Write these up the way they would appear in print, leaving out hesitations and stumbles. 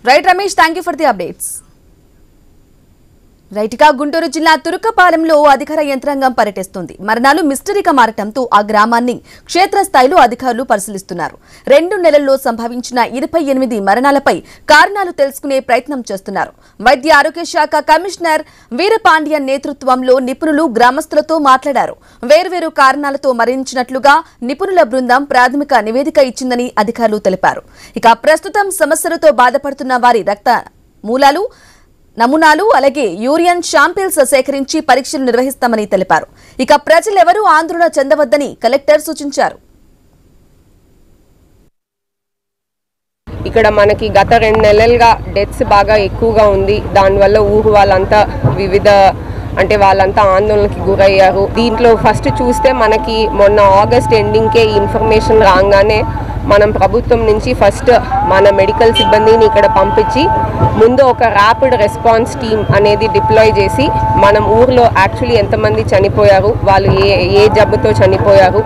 Right, Ramesh, thank you for the updates. రైట్గా Guntur జిల్లా తురుకపాలెంలో అధికార యంత్రాంగం పర్యటిస్తుంది. మరణాలు మిస్టరీగా మారటంతో ఆ గ్రామాన్ని క్షేత్రస్థాయిలో అధికారులు పరిశీలిస్తున్నారు. 2 నెలల్లో సంభవించిన 28 మరణాలపై కారణాలు తెలుసుకునే ప్రయత్నం చేస్తున్నారు. వైద్య ఆరోగ్య శాఖ కమిషనర్ వీరపాండ్యన్ నేతృత్వంలో నిపుణులు గ్రామస్తులతో మాట్లాడారు. వేర్వేరు కారణాలతో మరణించినట్లుగా నిపుణుల బృందం ప్రాథమిక నివేదిక ఇచ్చిందని అధికారులు తెలిపారు. ఇక ప్రస్తుతం సమస్యలతో బాధపడుతున్న వారి రక్త మూలాలు నమూనాలు అలాగే యూరియన్ శాంపిల్స్ సేకరించి పరీక్షలు నిర్వహిస్తామని తెలిపారు. ఇక ప్రజలెవరూ ఆందోళన చెందవద్దని కలెక్టర్ సూచించారు. ఇక్కడ మనకి గత 2 నెలలుగా డెత్స్ బాగా ఎక్కువగా ఉంది. దానివల్ల ఊరు వాళ్ళంతా వాళ్ళంతా ఆందోళనకి గురయ్యారు. దీంట్లో ఫస్ట్ చూస్తే మనకి మొన్న ఆగస్ట్ ఎండింగ్కే ఇన్ఫర్మేషన్ రాగానే మనం ప్రభుత్వం నుంచి ఫస్ట్ మన మెడికల్ సిబ్బందిని ఇక్కడ పంపించి ముందు ఒక ర్యాపిడ్ రెస్పాన్స్ టీమ్ అనేది డిప్లాయ్ చేసి మనం ఊర్లో యాక్చువల్లీ ఎంతమంది చనిపోయారు, వాళ్ళు ఏ జబ్బుతో చనిపోయారు,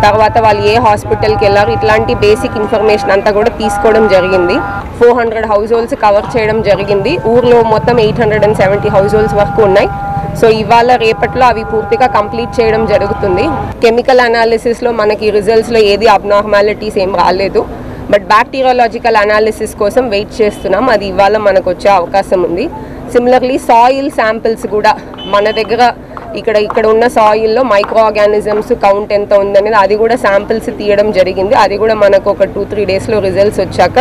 తర్వాత వాళ్ళు ఏ హాస్పిటల్కి వెళ్ళారు, ఇట్లాంటి బేసిక్ ఇన్ఫర్మేషన్ అంతా కూడా తీసుకోవడం జరిగింది. 400 హౌస్ హోల్డ్స్ కవర్ చేయడం జరిగింది. ఊర్లో మొత్తం 870 హౌస్ హోల్డ్స్ వరకు ఉన్నాయి. సో ఇవాళ రేపట్లో అవి పూర్తిగా కంప్లీట్ చేయడం జరుగుతుంది. కెమికల్ అనాలిసిస్లో మనకి రిజల్ట్స్లో ఏది అబ్నార్మాలిటీస్ ఏం రాలేదు. బట్ బ్యాక్టీరియాలజికల్ అనాలిసిస్ కోసం వెయిట్ చేస్తున్నాం. అది ఇవాళ మనకు వచ్చే అవకాశం ఉంది. సిమిలర్లీ సాయిల్ శాంపిల్స్ కూడా మన దగ్గర ఇక్కడ ఉన్న సాయిల్లో మైక్రో ఆర్గానిజమ్స్ కౌంట్ ఎంత ఉందనేది అది కూడా శాంపిల్స్ తీయడం జరిగింది. అది కూడా మనకు ఒక 2-3 డేస్లో రిజల్ట్స్ వచ్చాక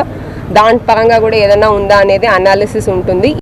దాని పరంగా కూడా ఏదైనా ఉందా అనేది అనాలిసిస్ ఉంటుంది.